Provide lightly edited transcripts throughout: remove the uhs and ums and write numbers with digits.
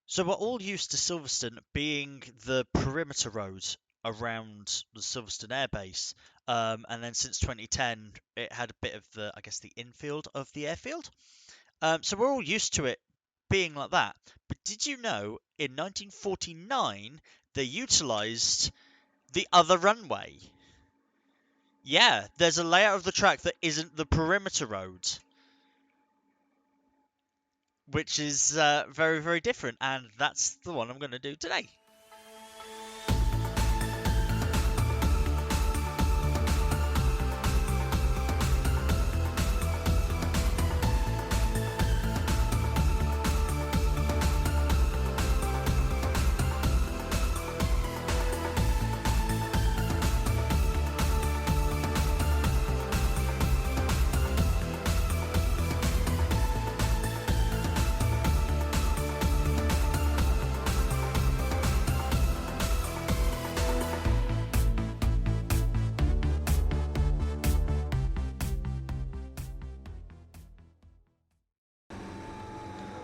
So we're all used to Silverstone being the perimeter road around the Silverstone Air Base, and then since 2010, it had a bit of the, I guess, the infield of the airfield. So we're all used to it being like that. But did you know in 1949 they utilised the other runway? Yeah, there's a layout of the track that isn't the perimeter road, which is very, very different, and that's the one I'm going to do today.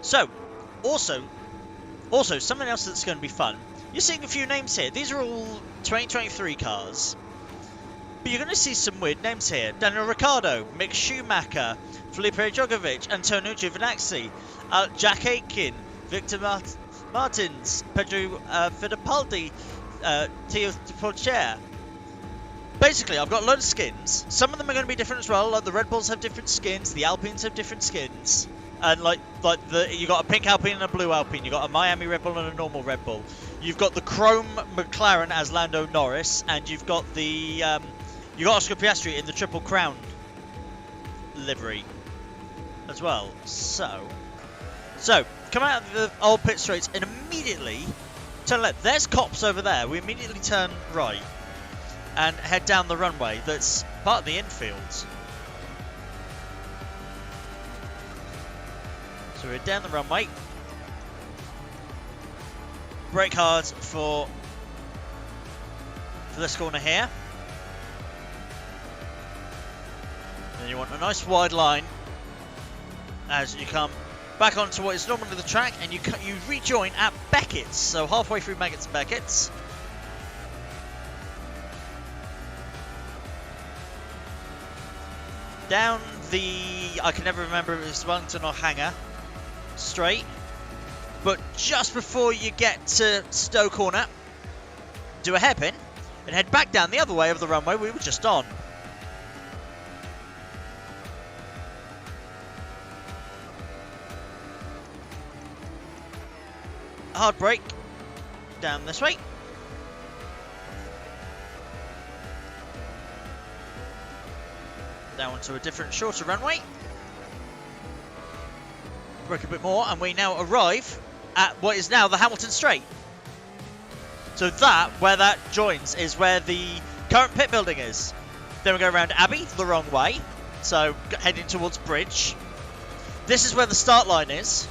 So, also something else that's going to be fun. You're seeing a few names here. These are all 2023 cars, but you're going to see some weird names here: Daniel Ricciardo, Mick Schumacher, Felipe Drogovic, Antonio Giovinazzi, Jack Aitken, Victor Martins, Pedro Fittipaldi, Theo Pocher. Basically, I've got a load of skins. Some of them are going to be different as well. Like the Red Bulls have different skins, the Alpines have different skins. And you got a pink Alpine and a blue Alpine. You got a Miami Red Bull and a normal Red Bull. You've got the Chrome McLaren as Lando Norris, and you've got the you got Oscar Piastri in the Triple Crown livery as well. So come out of the old pit straights and immediately turn left. There's Copse over there. We immediately turn right and head down the runway that's part of the infield. So we're down the runway. Brake hard for this corner here. Then you want a nice wide line as you come back onto what is normally the track, and you rejoin at Beckett's. So halfway through Beckett's. Down the, I can never remember if it was Wellington or Hangar Straight, but just before you get to Stowe Corner, do a hairpin and head back down the other way of the runway we were just on. Hard brake down this way. Down onto a different, shorter runway. Brake a bit more, and we now arrive at what is now the Hamilton Straight. So where that joins, is where the current pit building is. Then we go around Abbey the wrong way, so heading towards Bridge. This is where the start line is,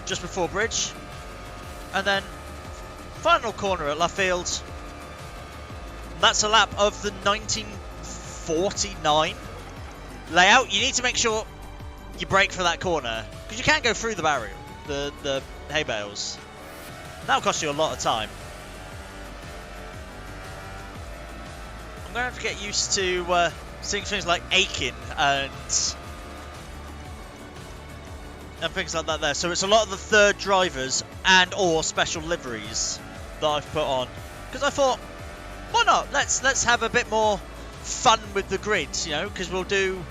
just before Bridge. And then final corner at Luffield. That's a lap of the 1949 layout. You need to make sure you brake for that corner, because you can't go through the barrier, the hay bales. That'll cost you a lot of time. I'm going to have to get used to seeing things like Aiken and things like that there. So it's a lot of the third drivers and or special liveries that I've put on, because I thought, why not? Let's have a bit more fun with the grids, you know, because we'll do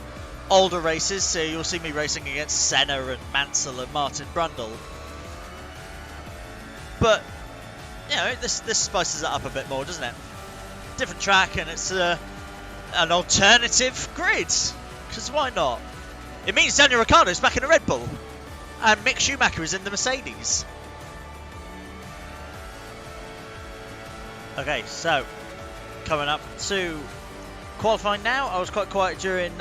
older races, so you'll see me racing against Senna and Mansell and Martin Brundle. But, you know, this spices it up a bit more, doesn't it? Different track, and it's an alternative grid, because why not? It means Daniel Ricciardo's back in a Red Bull, and Mick Schumacher is in the Mercedes. Okay, so coming up to qualifying now. I was quite quiet during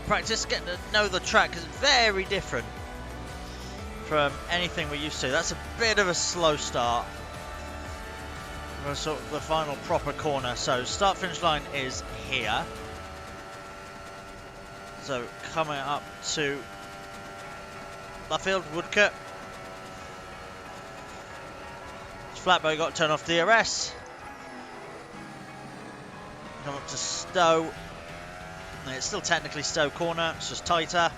practice, getting to know the track, because it's very different from anything we're used to. That's a bit of a slow start. We're sort of the final proper corner. So start finish line is here. So coming up to Luffield, Woodcote. flat, but I got to turn off DRS. Come up to Stowe. It's still technically Stowe corner, it's just tighter.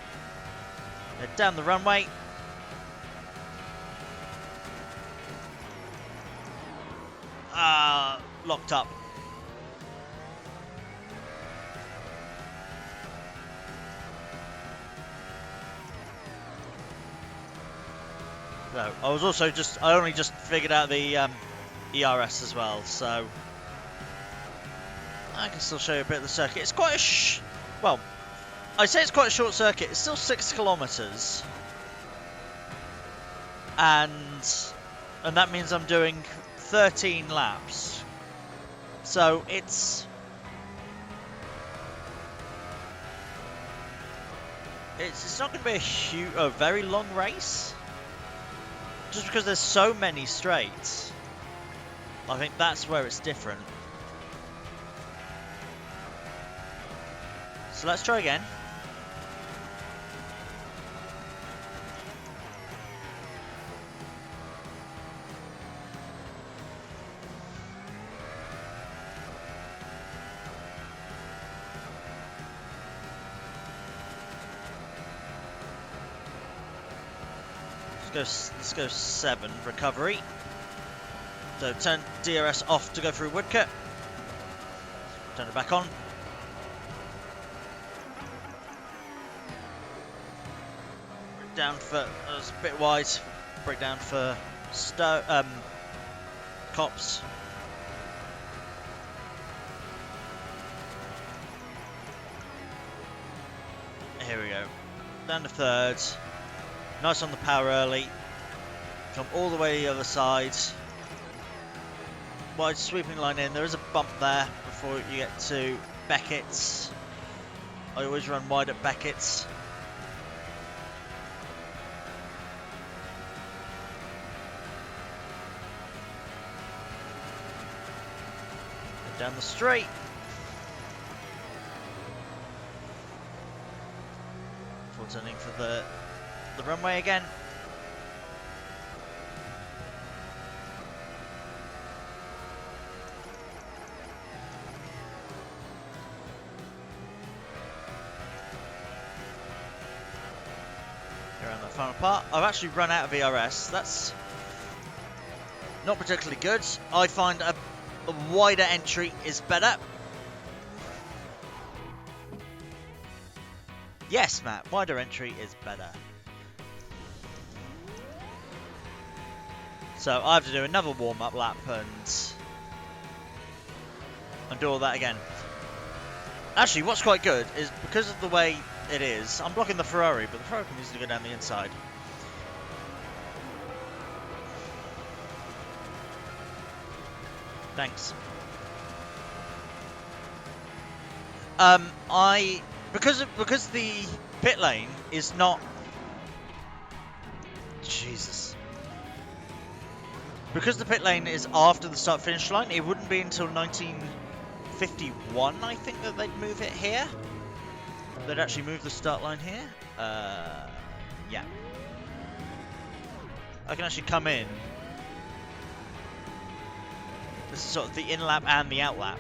Head down the runway. Locked up. So I was also I only just figured out the ERS as well, so I can still show you a bit of the circuit. It's quite a well, I say it's quite a short circuit. It's still 6 kilometers, and that means I'm doing 13 laps. So it's not going to be a very long race, just because there's so many straights. I think that's where it's different. So let's try again. Let's go 7, recovery. So turn DRS off to go through Woodcote. Turn it back on. Break down for, it's a bit wide. Break down for Copse. Here we go. Down to 3rd. Nice on the power early. Come all the way to the other side. Wide sweeping line in. There is a bump there before you get to Beckett's. I always run wide at Beckett's. Down the straight. Before turning for the runway again. Around that final part. I've actually run out of ERS. That's not particularly good. I find a wider entry is better. Yes, Matt, wider entry is better. So I have to do another warm-up lap and do all that again. Actually, what's quite good is because of the way it is, I'm blocking the Ferrari, but the Ferrari can easily go down the inside. Thanks. Because the pit lane is not. Jesus. Because the pit lane is after the start-finish line, it wouldn't be until 1951, I think, that they'd move it here. They'd actually move the start line here. Yeah. I can actually come in. This is sort of the in-lap and the out-lap.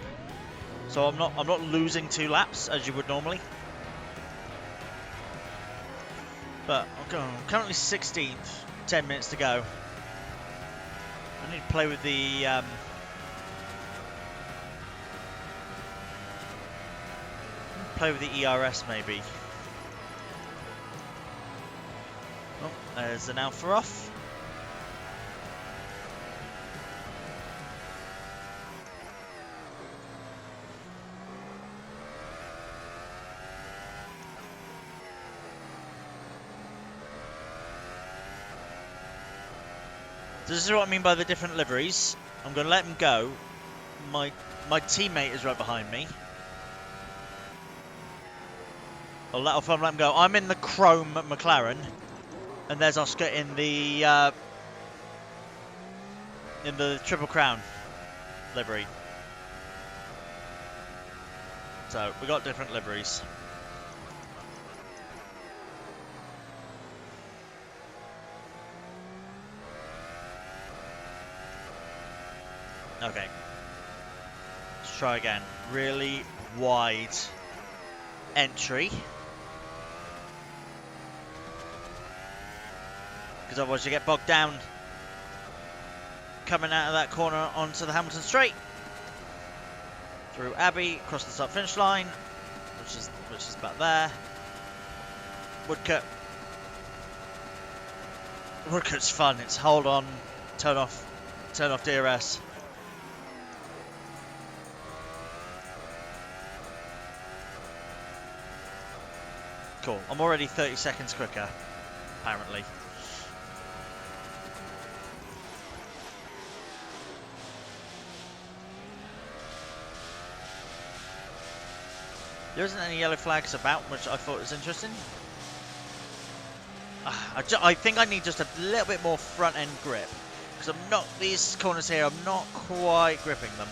So I'm not losing 2 laps, as you would normally. But I'm currently 16th, 10 minutes to go. I need to play with the ERS maybe. Oh, there's an alpha off. This is what I mean by the different liveries. I'm going to let him go. My teammate is right behind me. I'll let him go. I'm in the chrome McLaren, and there's Oscar in the Triple Crown livery. So we got different liveries. Okay. Let's try again. Really wide entry. Because otherwise you get bogged down coming out of that corner onto the Hamilton Straight. Through Abbey, across the start finish line, which is about there. Woodcote. Woodcote's fun. It's hold on, turn off DRS. Cool. I'm already 30 seconds quicker, apparently. There isn't any yellow flags about, which I thought was interesting. I think I need just a little bit more front end grip, because I'm not, these corners here, I'm not quite gripping them.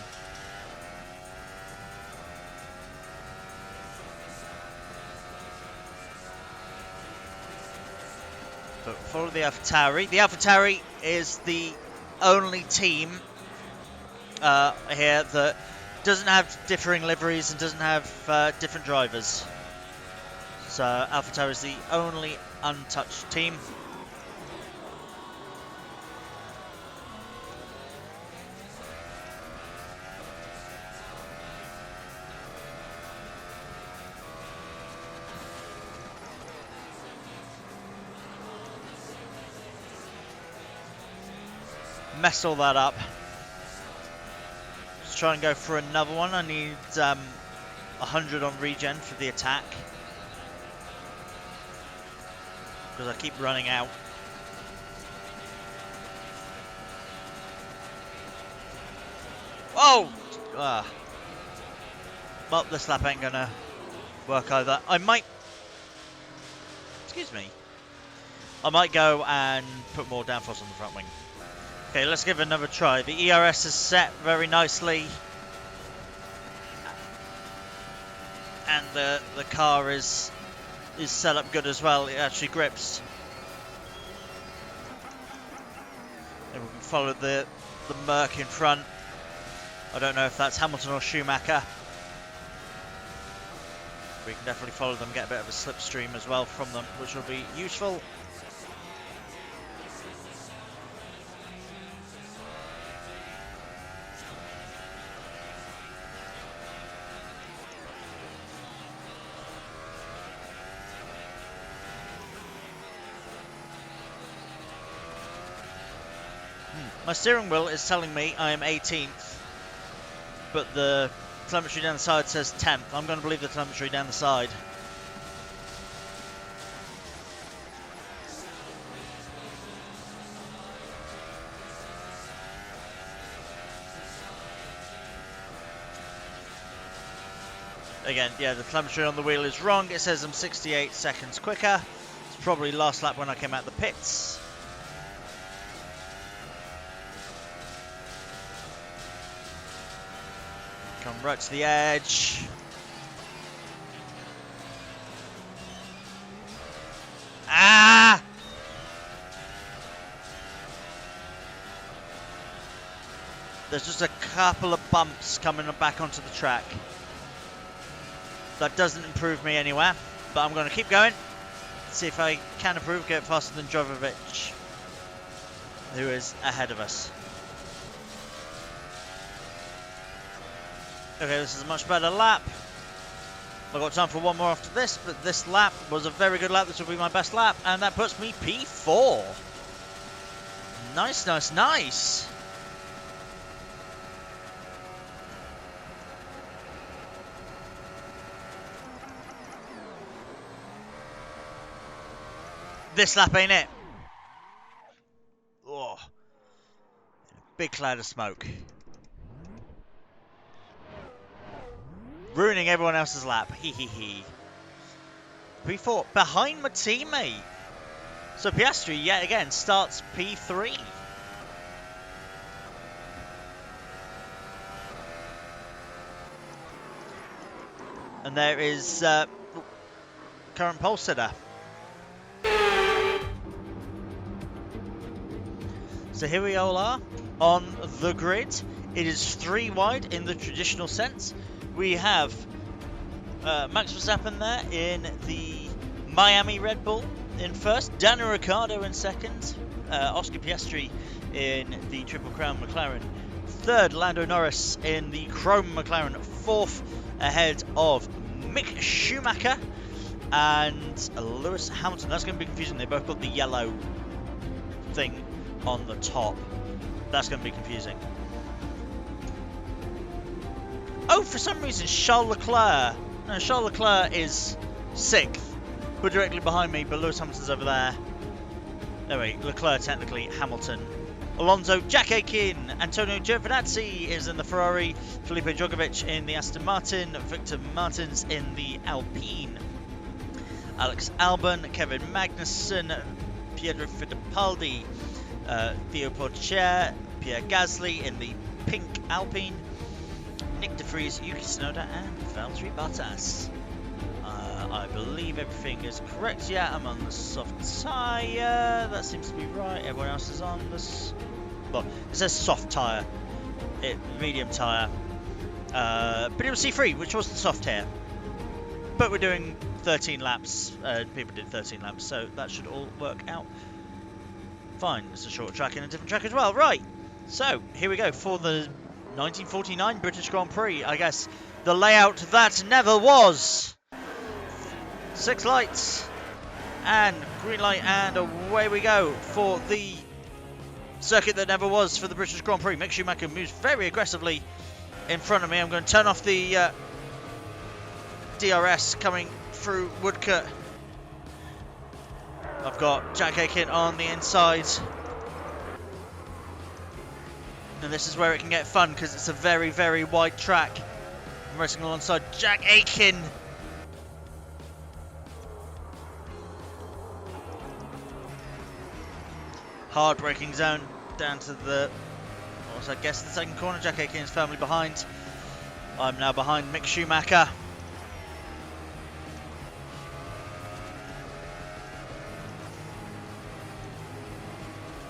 But follow the AlphaTauri. The AlphaTauri is the only team here that doesn't have differing liveries and doesn't have different drivers. So AlphaTauri is the only untouched team. Mess all that up. Let's try and go for another one. I need 100 on regen for the attack, because I keep running out. Oh! Well, this lap ain't gonna work either. I might... Excuse me. I might go and put more downforce on the front wing. Okay, let's give it another try. The ERS is set very nicely. And the car is set up good as well. It actually grips. And we can follow the Merc in front. I don't know if that's Hamilton or Schumacher. We can definitely follow them, get a bit of a slipstream as well from them, which will be useful. My steering wheel is telling me I am 18th, but the telemetry down the side says 10th. I'm going to believe the telemetry down the side. Again, yeah, the telemetry on the wheel is wrong. It says I'm 68 seconds quicker. It's probably last lap when I came out the pits. Come right to the edge. Ah! There's just a couple of bumps coming back onto the track. That doesn't improve me anywhere, but I'm going to keep going. See if I can improve, get faster than Jovovic, who is ahead of us. Okay, this is a much better lap. I've got time for one more after this, but this lap was a very good lap. This will be my best lap, and that puts me P4. Nice, nice, nice. This lap ain't it. Oh, big cloud of smoke. Ruining everyone else's lap. Hee hee hee. P4 behind my teammate. So Piastri yet again starts P3. And there is current pole sitter. So here we all are on the grid It is 3 wide in the traditional sense. We have Max Verstappen there in the Miami Red Bull in first, Daniel Ricciardo in second, Oscar Piastri in the Triple Crown McLaren, third Lando Norris in the Chrome McLaren, fourth ahead of Mick Schumacher and Lewis Hamilton. That's going to be confusing. They both got the yellow thing on the top. That's going to be confusing. Oh, for some reason, Charles Leclerc. No, Charles Leclerc is 6th, but directly behind me, but Lewis Hamilton's over there. Anyway, Leclerc technically, Hamilton. Alonso, Jack Aitken, Antonio Giovinazzi is in the Ferrari, Felipe Drugovich in the Aston Martin, Victor Martins in the Alpine, Alex Albon, Kevin Magnussen, Pietro Fittipaldi, Theo Pourchaire, Pierre Gasly in the pink Alpine, Nick De Vries, Yuki Tsunoda and Valtteri Bottas. I believe everything is correct. Yeah, I'm on the soft tyre. That seems to be right. Everyone else is on this. Well, it says soft tyre. Medium tyre. But it was C3, which was the soft here. But we're doing 13 laps. People did 13 laps, so that should all work out fine. It's a short track and a different track as well. Right. So here we go for the 1949 British Grand Prix. I guess the layout that never was. 6 lights and green light, and away we go for the circuit that never was for the British Grand Prix. Mick Schumacher moves very aggressively in front of me. I'm going to turn off the DRS coming through Woodcote. I've got Jack Aitken on the inside, and this is where it can get fun because it's a very, very wide track. I'm racing alongside Jack Aitken. Hard braking zone down to the, I guess, the second corner. Jack Aitken is firmly behind. I'm now behind Mick Schumacher.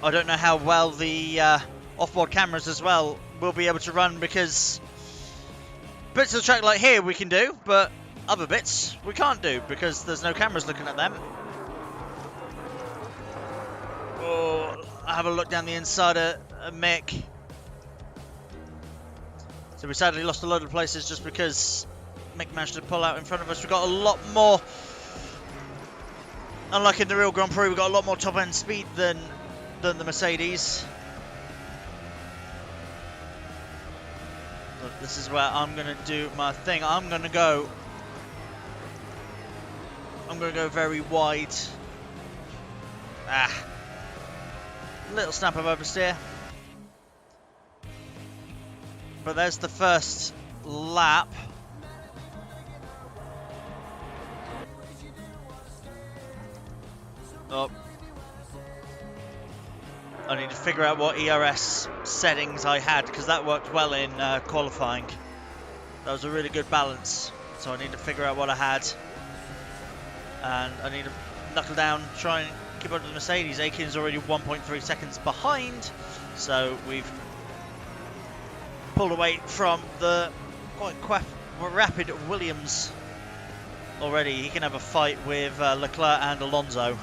I don't know how well the off-board cameras as well will be able to run, because bits of the track like here we can do, but other bits we can't do because there's no cameras looking at them. Oh, I have a look down the inside of Mick. So we sadly lost a load of places just because Mick managed to pull out in front of us. We've got a lot more, unlike in the real Grand Prix, we've got a lot more top end speed than the Mercedes. Look, this is where I'm going to do my thing. I'm going to go very wide. Little snap of oversteer. But there's the first lap. Oh. I need to figure out what ERS settings I had, because that worked well in qualifying. That was a really good balance. So I need to figure out what I had. And I need to knuckle down, try and keep up to the Mercedes. Aitken's already 1.3 seconds behind, so we've pulled away from the quite rapid Williams already. He can have a fight with Leclerc and Alonso.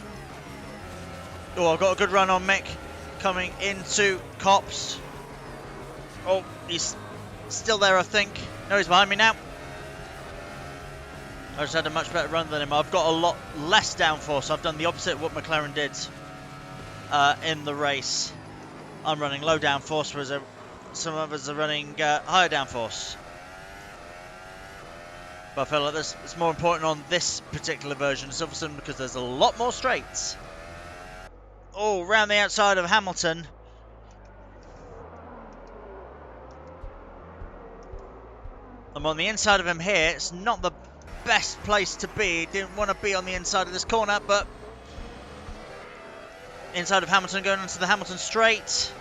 Oh, I've got a good run on Mick coming into Copse. Oh, he's still there, I think. No, he's behind me now. I just had a much better run than him. I've got a lot less downforce. I've done the opposite of what McLaren did in the race. I'm running low downforce, whereas some of us are running higher downforce. But I feel like it's more important on this particular version of Silverstone because there's a lot more straights. Oh, round the outside of Hamilton. I'm on the inside of him here. It's not the best place to be. Didn't want to be on the inside of this corner, but inside of Hamilton, going onto the Hamilton Straight.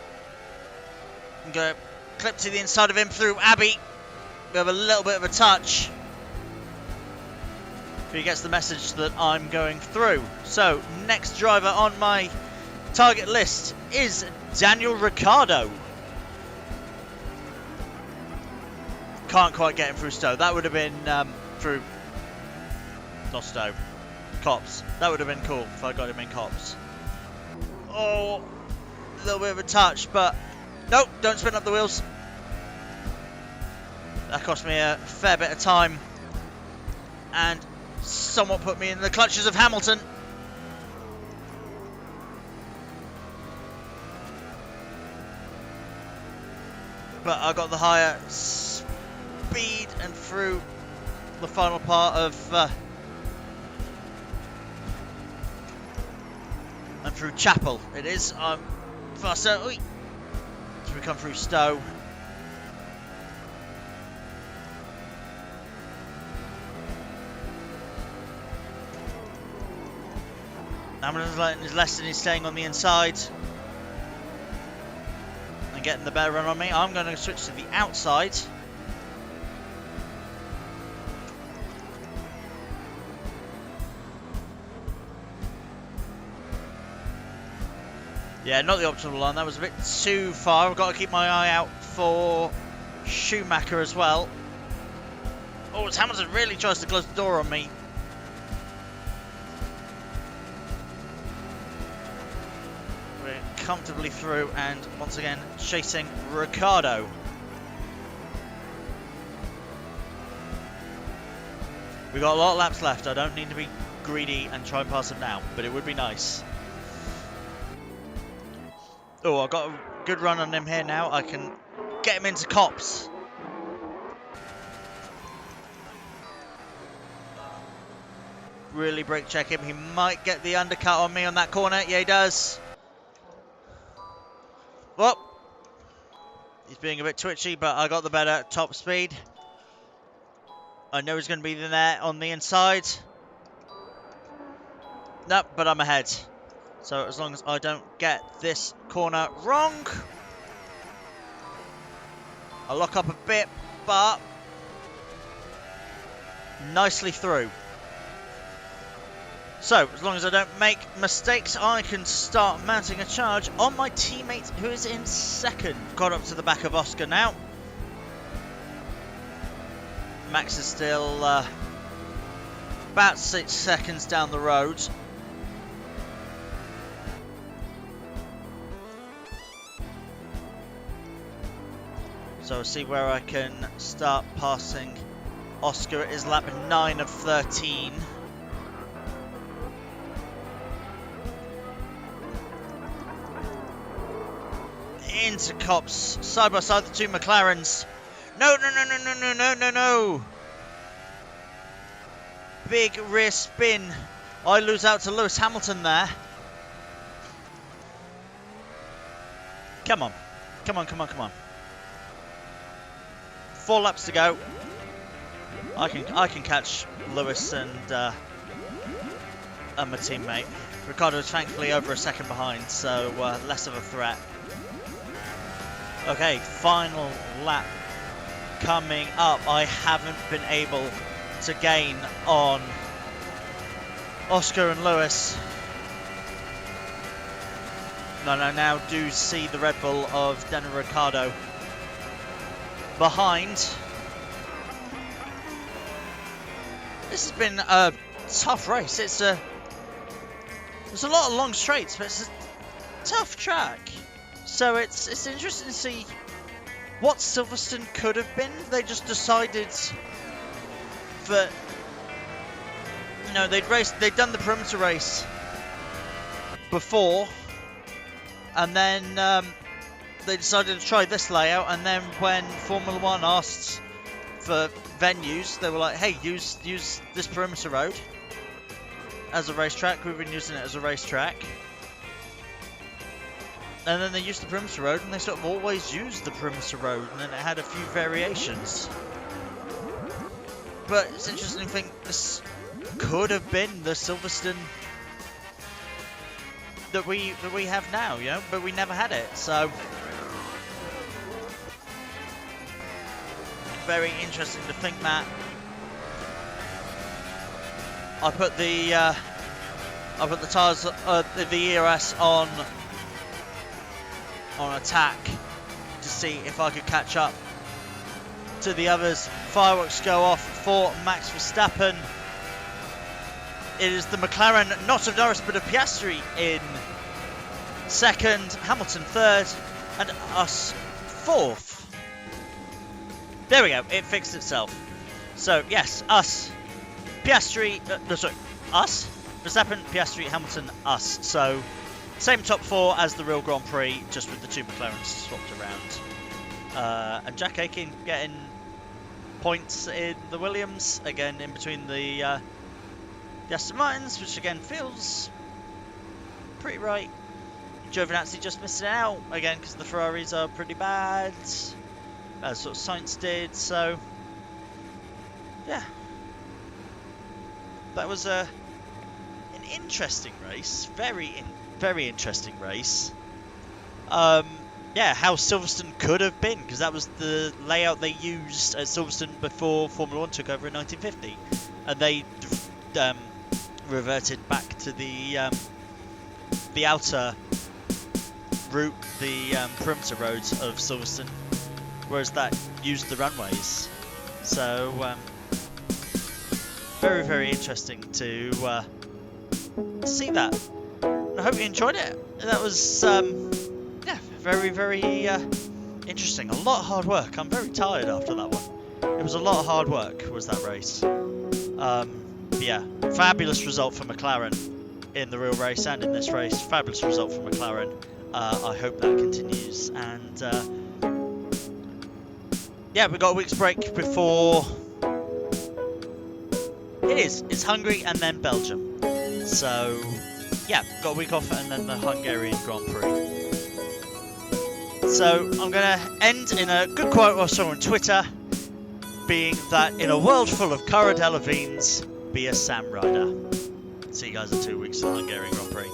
I'm going to clip to the inside of him through Abbey. We have a little bit of a touch. He gets the message that I'm going through. So, next driver on my target list is Daniel Ricciardo. Can't quite get him through Stowe. That would have been through... Not Stowe. Copse. That would have been cool if I got him in Copse. Oh, a little bit of a touch, but... Nope, don't spin up the wheels. That cost me a fair bit of time. And somewhat put me in the clutches of Hamilton. But I got the higher speed and through the final part of and through Chapel. It is. I'm faster. Oi. As we come through Stowe. Hamilton's learning his lesson. He's staying on the inside. Getting the better run on me. I'm going to switch to the outside. Yeah, not the optimal line. That was a bit too far. I've got to keep my eye out for Schumacher as well. Oh, as Hamilton really tries to close the door on me. Comfortably through and once again chasing Ricciardo. We've got a lot of laps left. I don't need to be greedy and try and pass him now, but it would be nice. Oh, I've got a good run on him here now. I can get him into Copse. Really brake check him. He might get the undercut on me on that corner. Yeah, he does. Well, he's being a bit twitchy, but I got the better top speed. I know he's going to be there on the inside. Nope, but I'm ahead. So as long as I don't get this corner wrong, I'll lock up a bit, but nicely through. So, as long as I don't make mistakes, I can start mounting a charge on my teammate who is in second. Got up to the back of Oscar now. Max is still about 6 seconds down the road. So I'll see where I can start passing Oscar. It is lap 9 of 13. Into Copse, side by side the two McLarens. No, no, no, no, no, no, no, no, no. Big rear spin. I lose out to Lewis Hamilton there. Come on. Come on, come on, come on. 4 laps to go. I can catch Lewis and my teammate. Ricciardo is thankfully over a second behind, so less of a threat. Okay, final lap coming up. I haven't been able to gain on Oscar and Lewis. No, I now do see the Red Bull of Daniel Ricciardo behind. This has been a tough race. There's a lot of long straights, but it's a tough track. So it's interesting to see what Silverstone could have been. They just decided that, you know, they'd done the perimeter race before, and then they decided to try this layout. And then when Formula One asked for venues, they were like, "Hey, use this perimeter road as a racetrack. We've been using it as a racetrack." And then they used the perimeter road, and they sort of always used the perimeter road, and then it had a few variations. But it's interesting to think this could have been the Silverstone that we have now, you know, but we never had it. So very interesting to think that. I put the tires, the ERS on attack to see if I could catch up to the others. Fireworks go off for Max Verstappen. It is the McLaren, not of Norris, but of Piastri in second, Hamilton third, and us fourth. There we go, it fixed itself. So, yes, us, Piastri, us, Verstappen, Piastri, Hamilton, us. So, same top four as the real Grand Prix, just with the two McLarens swapped around. And Jack Aitken getting points in the Williams, again in between the Aston Martins, which again feels pretty right. Giovinazzi just missing out again because the Ferraris are pretty bad, as sort of Sainz did. So yeah, that was an interesting race, very interesting race. Yeah, how Silverstone could have been, because that was the layout they used at Silverstone before Formula 1 took over in 1950, and they reverted back to the outer route, the perimeter roads of Silverstone, whereas that used the runways. So very interesting to see that. I hope you enjoyed it. That was yeah, very interesting. A lot of hard work. I'm very tired after that one. It was a lot of hard work, was that race. Yeah, fabulous result for McLaren in the real race and in this race. Fabulous result for McLaren. I hope that continues. And yeah, we've got a week's break before it's Hungary and then Belgium. So yeah, got a week off and then the Hungarian Grand Prix. So I'm going to end in a good quote I saw on Twitter, being that in a world full of Cara Delevingnes, be a Sam Ryder. See you guys in 2 weeks for the Hungarian Grand Prix.